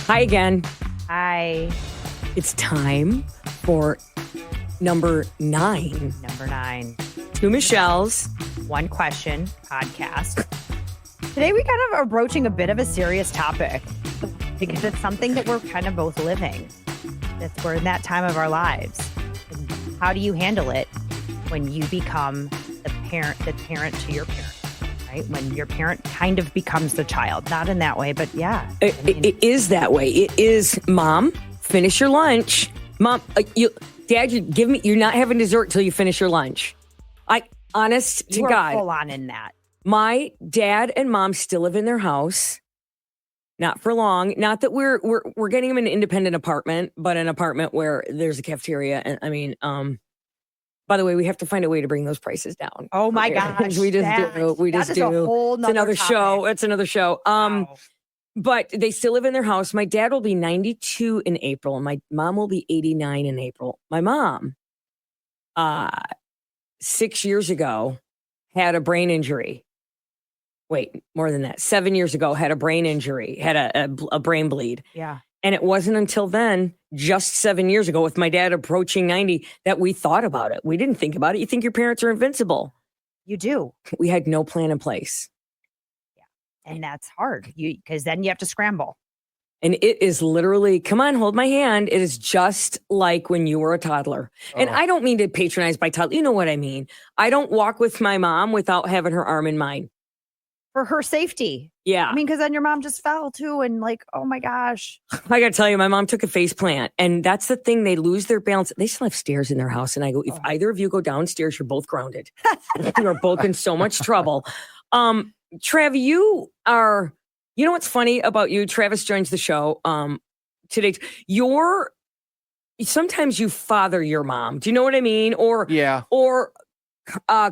Hi again. Hi. It's time for number 9. Number 9. Two Michelles. One question podcast. Today we kind of are broaching a bit of a serious topic because it's something that we're kind of both living. We're in that time of our lives. And how do you handle it when you become the parent to your parent? Right? When your parent kind of becomes the child. Not in that way, but yeah. It is that way. It is, Mom, finish your lunch. Mom, Dad, you're not having dessert till you finish your lunch. Honest to God. Full on in that. My dad and mom still live in their house. Not for long. Not that we're getting them an independent apartment, but an apartment where there's a cafeteria. And by the way, we have to find a way to bring those prices down. Oh my gosh. We just do. It's another show. It's another show. Wow. But they still live in their house. My dad will be 92 in April, and my mom will be 89 in April. My mom, 6 years ago, had a brain injury. Wait, more than that. 7 years ago, had a brain injury, had a brain bleed. Yeah. And it wasn't until then, just 7 years ago, with my dad approaching 90, that we thought about it. We didn't think about it. You think your parents are invincible. You do. We had no plan in place. Yeah. And that's hard because then you have to scramble. And it is literally, come on, hold my hand. It is just like when you were a toddler. Oh. And I don't mean to patronize my toddler. You know what I mean? I don't walk with my mom without having her arm in mine. For her safety. Yeah. I mean, because then your mom just fell too. And like, oh my gosh. I got to tell you, my mom took a face plant. And that's the thing. They lose their balance. They still have stairs in their house. And I go, if either of you go downstairs, you're both grounded. You are both in so much trouble. Trav, you know what's funny about you? Travis joins the show today. Sometimes you father your mom. Do you know what I mean? Or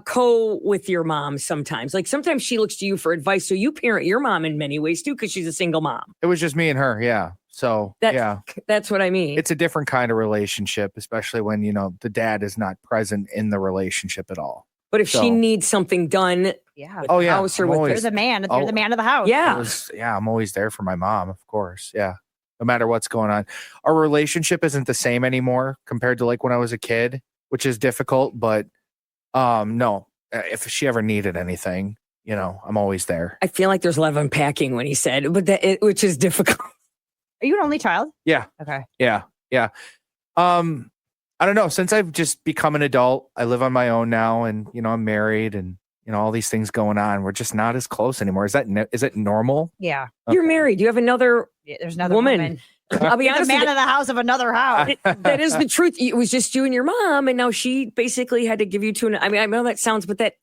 co with your mom sometimes. Like sometimes she looks to you for advice. So you parent your mom in many ways too, because she's a single mom. It was just me and her. Yeah. So that's what I mean. It's a different kind of relationship, especially when, the dad is not present in the relationship at all. But if she needs something done, house or with you're the man. You're the man of the house. Yeah. I'm always there for my mom, of course. Yeah. No matter what's going on. Our relationship isn't the same anymore compared to like when I was a kid, which is difficult, but no, if she ever needed anything, I'm always there. I feel like there's a lot of unpacking when he said, which is difficult. Are you an only child? Yeah. Okay. Yeah. I don't know. Since I've just become an adult, I live on my own now, and I'm married, and all these things going on. We're just not as close anymore. Is it normal? Yeah. Okay. You're married. You have another. Yeah, there's another woman. I'll be honest. The man of the house of another house. That is the truth. It was just you and your mom, and now she basically had to give you two. I mean, I know that sounds, but that.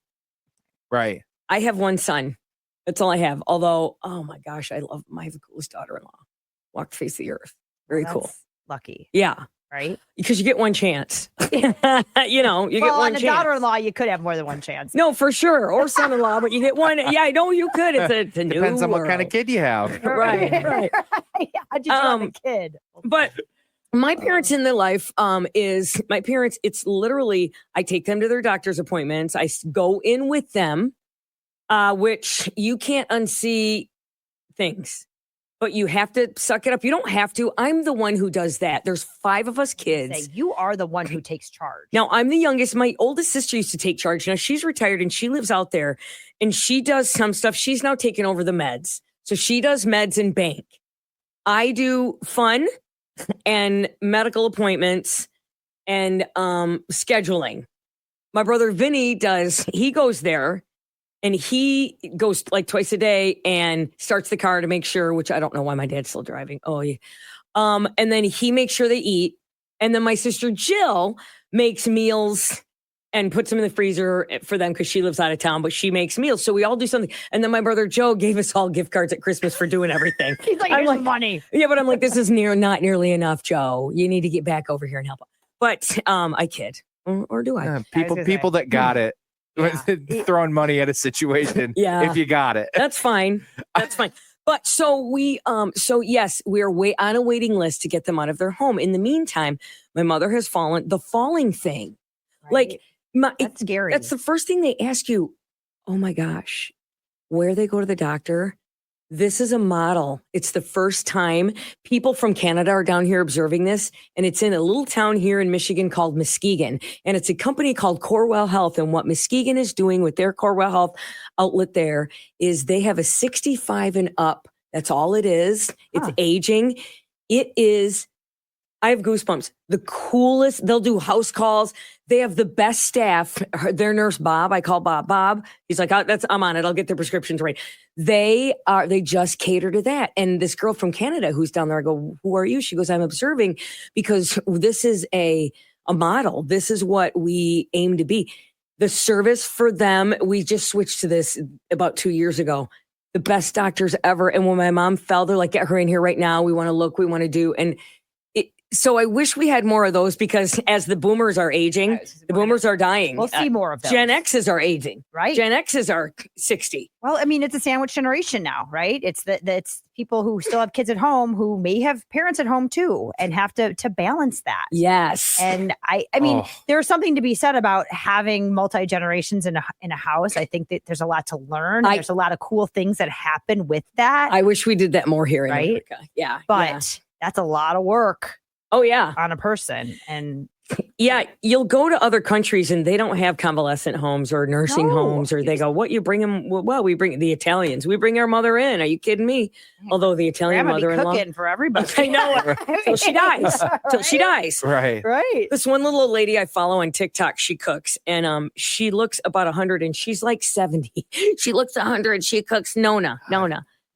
Right. I have one son. That's all I have. Although, oh my gosh, I have the coolest daughter-in-law. Walked the face of the earth. Very cool. Lucky. Yeah. Right? Because you get one chance. You get one chance. A daughter-in-law, you could have more than one chance. No, for sure. Or son-in-law, but you get one. Yeah, I know you could. It's a new Depends on world. what kind of kid you have. Right. How'd you have a kid? But my parents in their life it's literally, I take them to their doctor's appointments. I go in with them, which you can't unsee things. But you have to suck it up. You don't have to. I'm the one who does that. There's 5 of us kids. You are the one who takes charge. Now, I'm the youngest. My oldest sister used to take charge. Now, she's retired and she lives out there. And she does some stuff. She's now taken over the meds. So she does meds and bank. I do fun and medical appointments and scheduling. My brother Vinny he goes there. And he goes like twice a day and starts the car to make sure, which I don't know why my dad's still driving. Oh, yeah. And then he makes sure they eat. And then my sister Jill makes meals and puts them in the freezer for them because she lives out of town, but she makes meals. So we all do something. And then my brother Joe gave us all gift cards at Christmas for doing everything. He's like, here's money. Yeah, but I'm like, this is not nearly enough, Joe. You need to get back over here and help. But I kid. Or do I? People that got it. Throwing money at a situation. Yeah. If you got it. That's fine. But so yes, we're on a waiting list to get them out of their home. In the meantime, my mother has fallen. The falling thing. Right. That's scary. That's the first thing they ask you. Oh my gosh, where they go to the doctor, This is a model. It's the first time people from Canada are down here observing this. And it's in a little town here in Michigan called Muskegon. And it's a company called Corewell Health. And what Muskegon is doing with their Corewell Health outlet there is they have a 65 and up. That's all it is. It's aging. It is, I have goosebumps. The coolest. They'll do house calls. They have the best staff. Their nurse, Bob, I call Bob. He's like, I'm on it. I'll get their prescriptions right. They just cater to that. And this girl from Canada who's down there, I go, who are you? She goes, I'm observing because this is a model. This is what we aim to be. The service for them, we just switched to this about 2 years ago. The best doctors ever. And when my mom fell, they're like, get her in here right now. We want to look, we want to do. And so I wish we had more of those because as the boomers are aging, the boomers are dying. We'll see more of those. Gen X's are aging, right? Gen X's are 60. Well, I mean, it's a sandwich generation now, right? It's people who still have kids at home who may have parents at home too and have to balance that. Yes. And I mean, there's something to be said about having multi-generations in a house. I think that there's a lot to learn. There's a lot of cool things that happen with that. I wish we did that more here in America. Yeah. But that's a lot of work. Oh, yeah. On a person. And yeah, you'll go to other countries and they don't have convalescent homes or nursing homes, or they go, what, you bring them? Well, we bring the Italians. We bring our mother in. Are you kidding me? Although the Italian mother-in-law. Cooking for everybody. I know. Till she dies. Till she dies. Right. Right. This one little old lady I follow on TikTok, she cooks and she looks about 100 and she's like 70. She looks 100. She cooks Nona.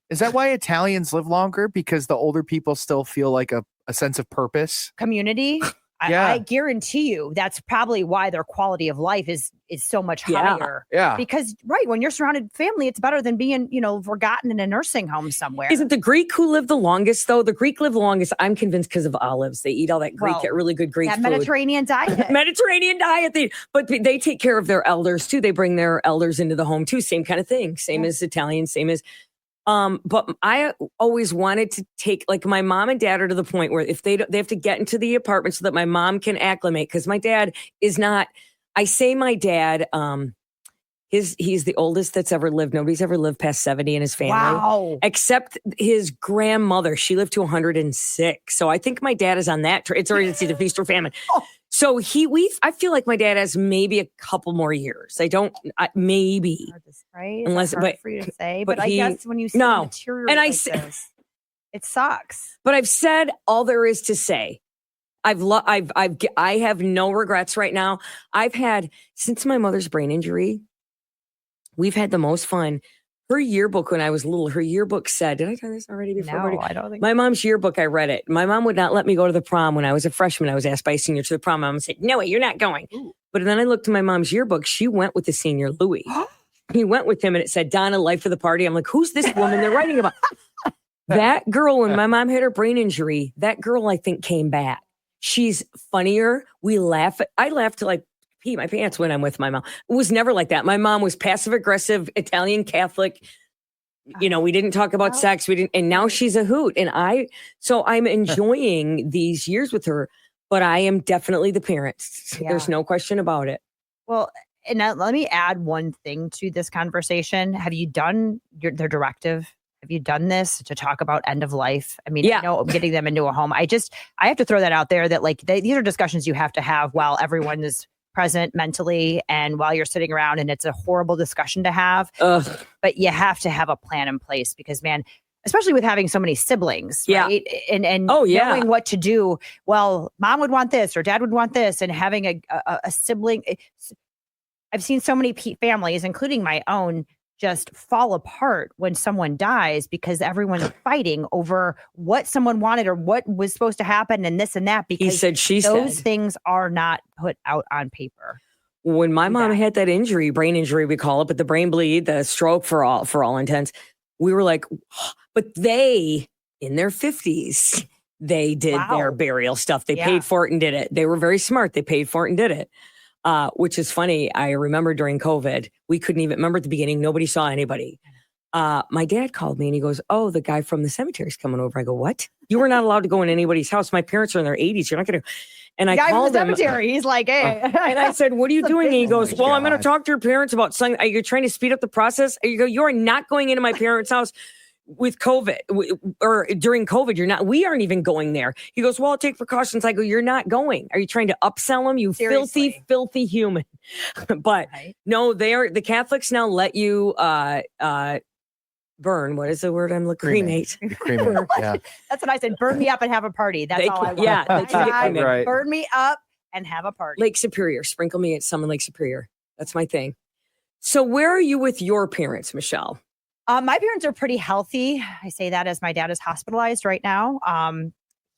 Is that why Italians live longer? Because the older people still feel like a sense of purpose? Community. I guarantee you that's probably why their quality of life is so much higher. Yeah. Because when you're surrounded family, it's better than being, forgotten in a nursing home somewhere. Isn't the Greek who lived the longest though? The Greek lived the longest, I'm convinced, because of olives. They eat all that Greek, really good Greek food. Mediterranean diet. Mediterranean diet. But they take care of their elders too. They bring their elders into the home too. Same kind of thing. Same as Italians, same as but I always wanted to take, like, my mom and dad are to the point where if they have to get into the apartment so that my mom can acclimate, because my dad is not, I say my dad, he's the oldest that's ever lived. Nobody's ever lived past 70 in his family. Wow. Except his grandmother. She lived to 106. So I think my dad is on that. It's already the feast or famine. So I feel like my dad has maybe a couple more years. Maybe. Right? Unless, but for you to say, but I guess when you see material and this, it sucks. But I've said all there is to say. I have no regrets right now. I've had, since my mother's brain injury, we've had the most fun. Her yearbook when I was little, her yearbook said, did I tell this already before? No, I don't think my mom's yearbook, I read it. My mom would not let me go to the prom when I was a freshman. I was asked by a senior to the prom. My mom said, no, you're not going. Ooh. But then I looked at my mom's yearbook. She went with the senior Louis. He went with him and it said, Donna, life of the party. I'm like, who's this woman they're writing about? That girl, when my mom had her brain injury, that girl, I think, came back. She's funnier. We laugh. I laugh till I pee my pants when I'm with my mom. It was never like that. My mom was passive aggressive, Italian Catholic. We didn't talk about sex. And now she's a hoot. And so I'm enjoying these years with her, but I am definitely the parent. Yeah. There's no question about it. Well, and now let me add one thing to this conversation. Have you done their directive? Have you done this to talk about end of life? I mean, getting them into a home. I have to throw that out there that these are discussions you have to have while everyone is present mentally and while you're sitting around, and it's a horrible discussion to have. Ugh. But you have to have a plan in place because, man, especially with having so many siblings, right? And knowing what to do. Well, mom would want this or dad would want this, and having a sibling. I've seen so many families, including my own, just fall apart when someone dies because everyone's fighting over what someone wanted or what was supposed to happen and this and that, because he said, those things are not put out on paper. When my mom had that injury, brain injury, we call it, but the brain bleed, the stroke for all intents, we were like, but they, in their 50s, they did their burial stuff. They paid for it and did it. They were very smart. They paid for it and did it. Which is funny. I remember during COVID, we couldn't even remember at the beginning. Nobody saw anybody. My dad called me and he goes, oh, the guy from the cemetery is coming over. I go, what? You were not allowed to go in anybody's house. My parents are in their 80s. You're not going to. And I called him. Cemetery. He's like, hey. And I said, what are you doing? And he goes, well, I'm going to talk to your parents about something. Are you trying to speed up the process? You are not going into my parents' house. with COVID or during COVID, we aren't even going there. He goes, well, I'll take precautions. I go, you're not going. Are you trying to upsell them? You Seriously. filthy human. But no, the Catholics now let you, burn. What is the word I'm looking? Cremate. Cremate. Yeah. That's what I said. Burn me up and have a party. That's all I want. Yeah. Right. Burn me up and have a party. Lake Superior. Sprinkle me at Summon Lake Superior. That's my thing. So where are you with your parents, Michelle? My parents are pretty healthy. I say that as my dad is hospitalized right now.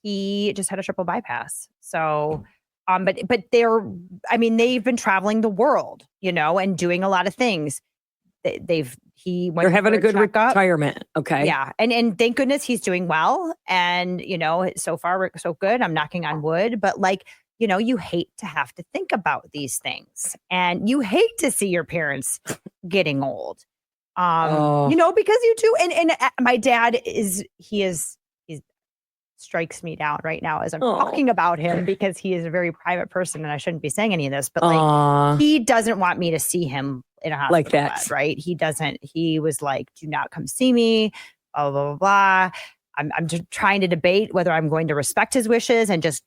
He just had a triple bypass. So, but they've been traveling the world, and doing a lot of things. They're having a good retirement. Okay. Yeah. And thank goodness he's doing well. And, so far so good. I'm knocking on wood, but you hate to have to think about these things and you hate to see your parents getting old. Because you do. And my dad he strikes me down right now as I'm talking about him because he is a very private person and I shouldn't be saying any of this, but he doesn't want me to see him in a hospital like that, bed, right? He was like, do not come see me, blah, blah, blah, blah. I'm just trying to debate whether I'm going to respect his wishes and just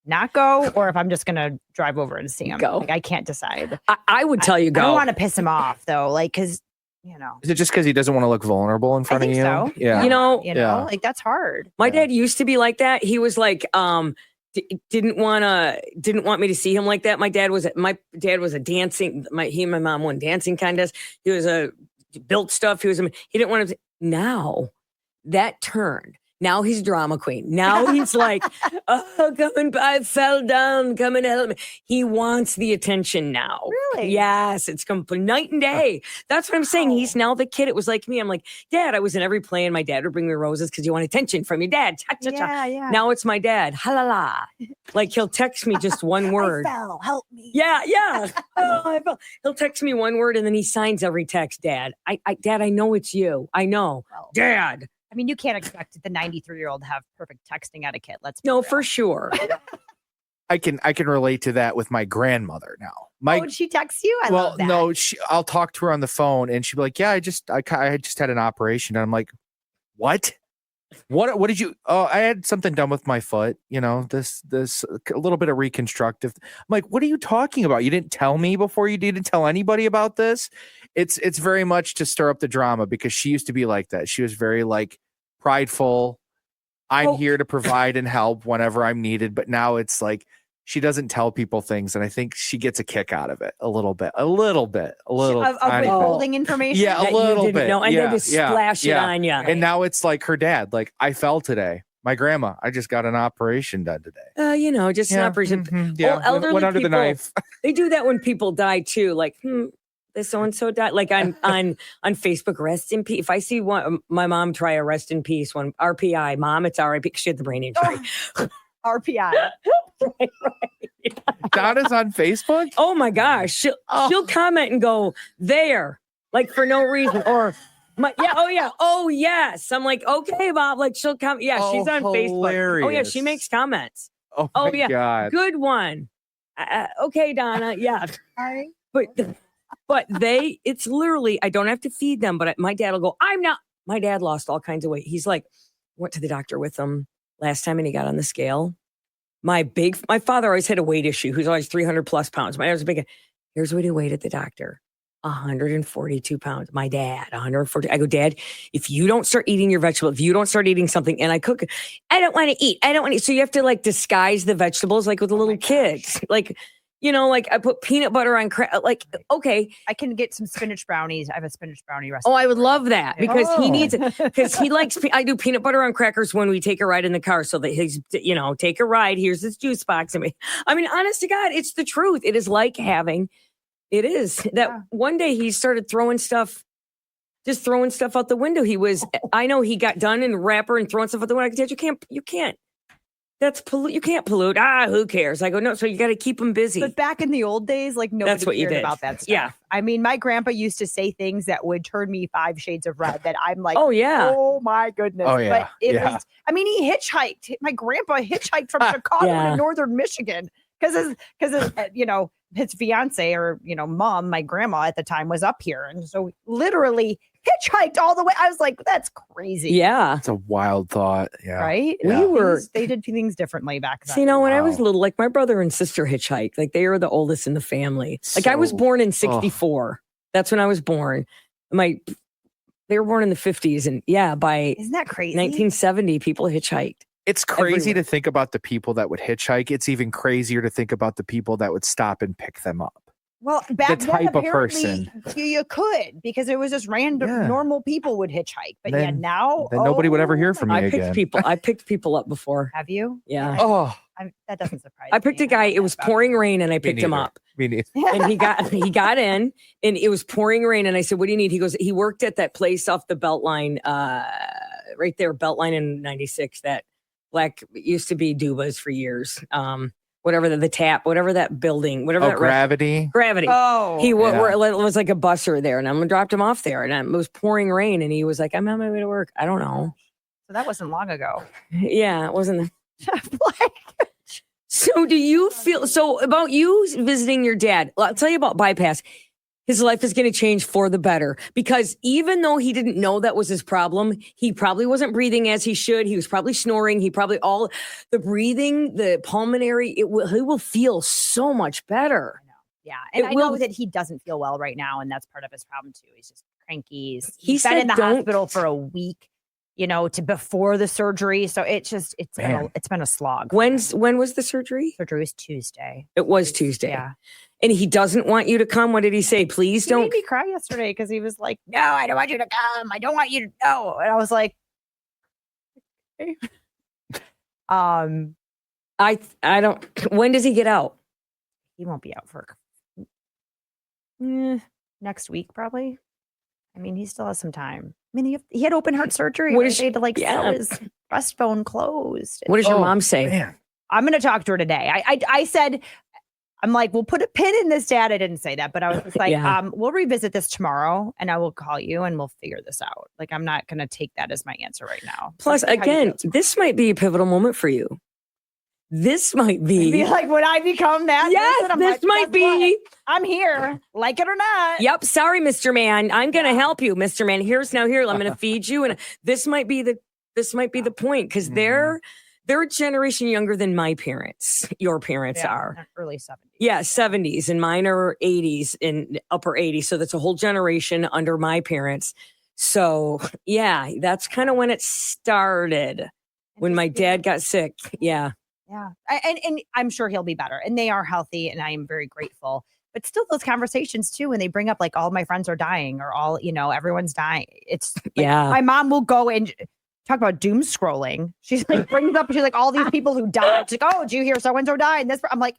not go, or if I'm just going to drive over and see him. Go. I can't decide. I would tell you go. I don't want to piss him off though. Because is it just because he doesn't want to look vulnerable in front of you? So. Yeah. Like that's hard. My dad used to be like that. He was like, didn't want me to see him like that. My dad was a dancing. He and my mom won dancing contest. He was built stuff. He didn't want to. Now that turned. Now he's drama queen. Now he's like, I fell down. Come and help me. He wants the attention now. Really? Yes. It's complete night and day. That's what I'm saying. He's now the kid. It was like me. I'm like, Dad, I was in every play and my dad would bring me roses because you want attention from your dad. Yeah. Now it's my dad. Ha-la-la. Like he'll text me just one word. I fell. Help me. Yeah. Oh, I fell. He'll text me one word and then he signs every text. Dad, Dad, I know it's you. I know. Well, Dad. I mean, you can't expect the 93-year-old to have perfect texting etiquette. No, for sure. I can relate to that with my grandmother now. Would she text you? I love that. No, I'll talk to her on the phone and she'll be like, yeah, I just had an operation. And I'm like, what? What did you? Oh, I had something done with my foot. This a little bit of reconstructive. I'm like, what are you talking about? You didn't tell me before. You didn't tell anybody about this. It's very much to stir up the drama because she used to be like that. She was very prideful. I'm here to provide and help whenever I'm needed. But now it's like she doesn't tell people things, and I think she gets a kick out of it a little bit. Of withholding information. Yeah, a little bit. No, and then just splash it on you. And now it's like her dad. Like, I fell today. My grandma, I just got an operation done today. Just an operation. Mm-hmm, yeah, elderly went under people, the knife. They do that when people die too. Like, this so-and-so died. Like on Facebook, rest in peace. If I see my mom try a rest in peace one, RPI, mom, it's RIP because she had the brain injury. RPI. right. Donna's on Facebook? Oh my gosh. She'll comment and go, there, like for no reason. Or oh yes. I'm like, okay, Bob. Like she'll come. Yeah, she's on hilarious. Facebook. Oh yeah, she makes comments. Oh my God. Good one. Okay, Donna. Yeah. Sorry. But it's literally, I don't have to feed them, but my dad will go, my dad lost all kinds of weight. He's like, went to the doctor with him last time and he got on the scale. My father always had a weight issue. Who's always 300 plus pounds. My dad was big. Here's what he weighed at the doctor. 142 pounds. My dad, 140. I go, Dad, if you don't start eating your vegetables, if you don't start eating something and I cook it, I don't want to eat. So you have to disguise the vegetables like with the little kids. I put peanut butter on okay. I can get some spinach brownies. I have a spinach brownie recipe. Oh, I would love that because he needs it. Because he likes, I do peanut butter on crackers when we take a ride in the car so that he's, take a ride. Here's his juice box. I mean, honest to God, it's the truth. It is like having, one day he started throwing stuff out the window. I know he got done in the wrapper and throwing stuff out the window. I said, you can't. That's pollute. You can't pollute. Who cares? I go, no, so you got to keep them busy. But back in the old days, nobody cared about that stuff. Yeah. I mean, my grandpa used to say things that would turn me 5 shades of red that I'm like, oh, yeah. Oh, my goodness. Oh, yeah. But it was, he hitchhiked. My grandpa hitchhiked from Chicago to northern Michigan because his fiance or, mom, my grandma at the time was up here. And so literally hitchhiked all the way. I was like, that's crazy. Yeah. It's a wild thought. Yeah. Right? Yeah. They did things differently back then. See, when I was Wow. little, like my brother and sister hitchhiked. Like they were the oldest in the family. Like I was So- born in 64. That's when I was born. They were born in the 50s. And by Isn't that crazy? 1970, people hitchhiked. It's crazy Everywhere. to think about the people that would hitchhike. It's even crazier to think about the people that would stop and pick them up. Well, back then, type of apparently, you could, because it was just random, Yeah. normal people would hitchhike. But Then- now, then nobody would ever hear from my me I picked again. people. I picked people up before. Have you? Yeah. Oh, That doesn't surprise me. I picked a guy. It was pouring rain, and I picked him neither. up. me neither. And he got in, and it was pouring rain. And I said, "What do you need?" He goes, "He worked at that place off the Beltline, right there, Beltline in 96. That used to be Duba's for years. Whatever the tap, whatever that building, whatever that Gravity. Gravity. Oh, He Yeah. was like a busser there, and I dropped him off there, and it was pouring rain, and he was like, "I'm on my way to work." I don't know. so that wasn't long ago. Yeah, it wasn't. Like, So do you feel about you visiting your dad? I'll tell you about bypass. His life is going to change for the better, because even though he didn't know that was his problem, he probably wasn't breathing as he should. He was probably snoring. He probably all the breathing, the pulmonary, he will feel so much better. yeah, and It I know will- that he doesn't feel well right now, and that's part of his problem too. He's just cranky. He He's been said in the don't- hospital for a week, to before the surgery. So it's been a slog. When was the surgery? Surgery was Tuesday. It was Tuesday. Yeah. And he doesn't want you to come. What did he say? Please He don't. made me cry yesterday because he was like, "No, I don't want you to come. I don't want you to know." And I was like, okay. I don't. When does he get out? He won't be out for next week, probably. I mean, he still has some time. I mean, he had open heart surgery. What Right? is They had to yeah. sew his breast bone closed. What does your Oh, mom say? Man. I'm going to talk to her today. I said, I'm like, we'll put a pin in this, Dad. I didn't say that, but I was just like, Yeah. we'll revisit this tomorrow, and I will call you, and we'll figure this out. Like, I'm not going to take that as my answer right now. Plus, Let's see how you again, feel this might be a pivotal moment for you. This might Be be. like, when I become that, Yes, person, I'm this like, might "Guess what? be. I'm here, like it or not." Yep. Sorry, Mr. Man. I'm going to help you, Mr. Man. Here. I'm going to feed you, and this might be the point, because they're a generation younger than my parents. Your parents are. Early 70s. Yeah, 70s, and mine are 80s and upper 80s. So that's a whole generation under my parents. So yeah, that's kind of when it started. When my dad got sick. Yeah. Yeah. And I'm sure he'll be better. And they are healthy, and I am very grateful. But still, those conversations too, when they bring up like all my friends are dying, or all, everyone's dying. It's like, Yeah. my mom will go and talk about doom scrolling. She's like, brings up, she's like, all these people who died. She's like, "Oh, did you hear so and so died?" And this, I'm like,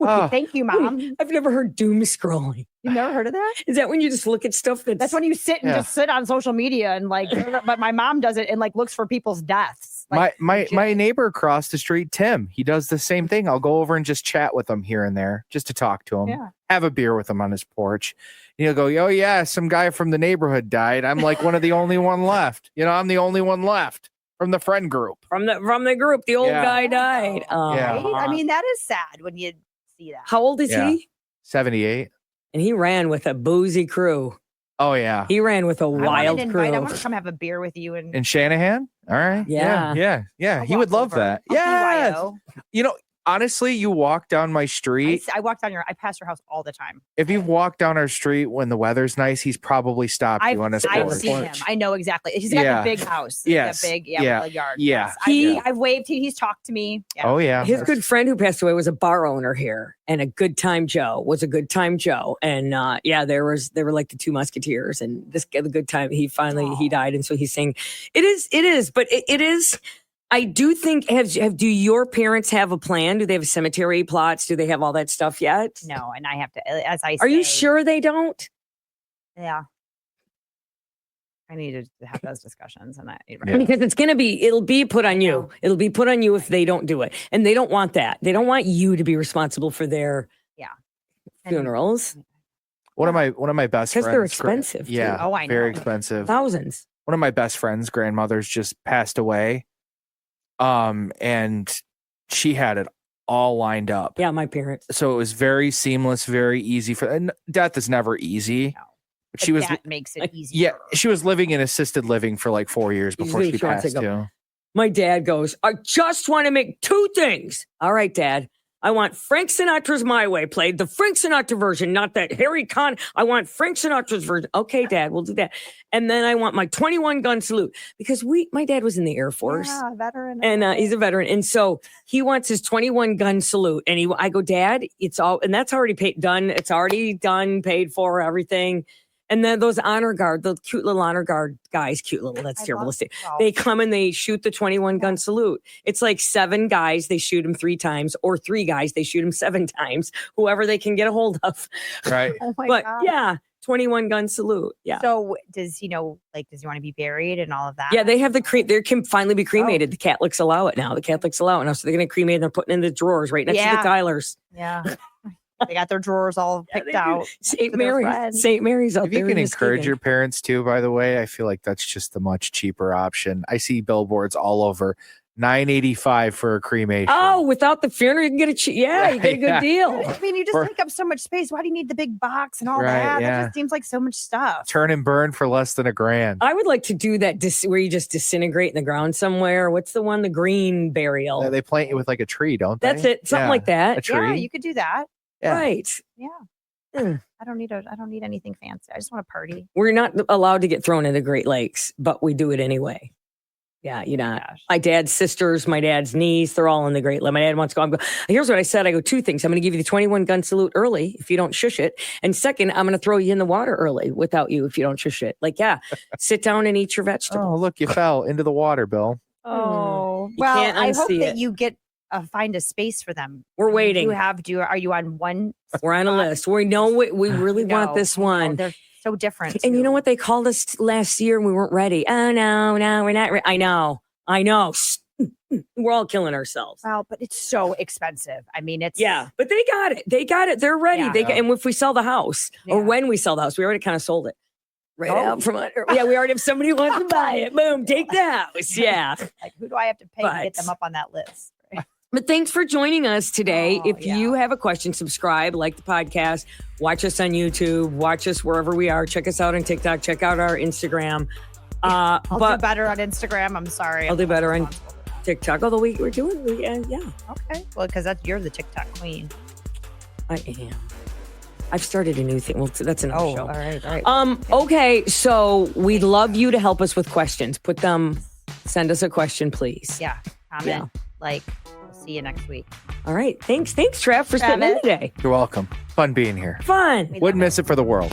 Oh. "Thank you, Mom." I've never heard doom scrolling. You've never heard of that? Is that when you just look at stuff That's when you sit and Yeah. just sit on social media and like, but my mom does it and like looks for people's deaths. Like, My neighbor across the street, Tim, he does the same thing. I'll go over and just chat with him here and there, just to talk to him, Yeah. have a beer with him on his porch. And he'll go, "Oh yeah, some guy from the neighborhood died. I'm like one of the only one left. I'm the only one left from the friend group." from the group, the old Yeah. guy died. Yeah. right? I mean, that is sad when you see that. How old is Yeah. he? 78. And he ran with a boozy crew. Oh yeah. He ran with a I wanted wild to invite. I crew. want to come have a beer with you and In Shanahan? All right. Yeah. Yeah. I'll He would walk love over. that. I'll Yeah. BYO. Honestly, you walk down my street. I walk down I pass your house all the time. If you've walked down our street when the weather's nice, he's probably stopped you on his I've porch. seen him. I know exactly. He's got Yeah. the big house. Yes. The big, Yeah. with a yard. Yeah. Yes. I've waved. He's talked to me. Yeah. Oh yeah. His good friend who passed away was a bar owner here, and a Good Time Joe was a Good Time Joe. And they were like the two musketeers, and this guy, the Good Time, he died. And so he's saying it is, but it is. I do think, do your parents have a plan? Do they have cemetery plots? Do they have all that stuff yet? No, and I have to, as I say. Are you sure they don't? Yeah. I need to have those discussions. And Yeah. Because it'll be put on you. It'll be put on you if they don't do it. And they don't want that. They don't want you to be responsible for their funerals. One of my best friends. Because they're expensive, too. Yeah. Oh, I know. Very expensive. Thousands. One of my best friends' grandmothers just passed away. And she had it all lined up. Yeah, my parents. So it was very seamless, very easy and death is never easy. No. But she was, that makes it easier. yeah, she was living in assisted living for like 4 years before she Usually passed too. My dad goes, I just want to make 2 things. All right, Dad. I want Frank Sinatra's My Way played, the Frank Sinatra version, not that Harry Con. I want Frank Sinatra's version. Okay, Dad, we'll do that. And then I want my 21 gun salute because my dad was in the Air Force. Yeah, veteran. And he's a veteran. And so he wants his 21 gun salute. And I go, Dad, it's all, and that's already done. It's already done, paid for, everything. And then those honor guard, the cute little honor guard guys, that's terrible to say. They come and they shoot the 21 gun salute. It's like 7 guys, they shoot them 3 times, or 3 guys, they shoot them 7 times, whoever they can get a hold of. Right. Oh my But God. yeah, 21 gun salute. Yeah. So does he want to be buried and all of that? Yeah, they have they can finally be cremated. The Catholics allow it now. So they're going to cremate and they're putting it in the drawers right next to the Tylers. Yeah. They got their drawers all picked out. St. Mary's out If there. you can encourage your parents too, by the way, I feel like that's just a much cheaper option. I see billboards all over. $9.85 for a cremation. Oh, without the funeral, you can get a you get a good deal. I mean, you just take up so much space. Why do you need the big box and all that? Yeah. That just seems like so much stuff. Turn and burn for less than $1,000. I would like to do that where you just disintegrate in the ground somewhere. What's the one? The green burial. They plant you with like a tree, don't they? That's it. Something like that. A tree. Yeah, you could do that. Yeah. Right. Yeah. Mm. I don't need anything fancy. I just want a party. We're not allowed to get thrown into Great Lakes, but we do it anyway. Yeah, my dad's sisters, my dad's niece, they're all in the Great Lakes. My dad wants to go. Here's what I said. I go, 2 things. I'm going to give you the 21 gun salute early if you don't shush it. And second, I'm going to throw you in the water early without you if you don't shush it. Sit down and eat your vegetables. Oh, look, you fell into the water, Bill. Oh, You well, can't I hope unsee that it. you get find a space for them. We're waiting. Are you on one? We're on a list. We know we really want this one. They're so different. And you know what? They called us last year and we weren't ready. Oh, no, we're not ready. I know. We're all killing ourselves. Well, but it's so expensive. I mean, it's. Yeah, but they got it. They're ready. Yeah. And if we sell the house or when we sell the house, we already kind of sold it. Right out from under. Yeah, we already have somebody who wants to buy it. Boom, take the house. Yeah. Like, who do I have to pay to get them up on that list? Right? But thanks for joining us today. Oh, if you have a question, subscribe, like the podcast, watch us on YouTube, watch us wherever we are. Check us out on TikTok. Check out our Instagram. I'll do better on Instagram. I'm sorry. I'll do better on TikTok. Although we're doing, yeah. Okay. Well, because you're the TikTok queen. I am. I've started a new thing. Well, that's another show. All right. Okay. So we'd love you to help us with questions. Send us a question, please. Yeah. Comment. We'll see you next week. All right. Thanks, Trev, for spending in today. You're welcome. Fun being here. Fun. Wouldn't miss it for the world.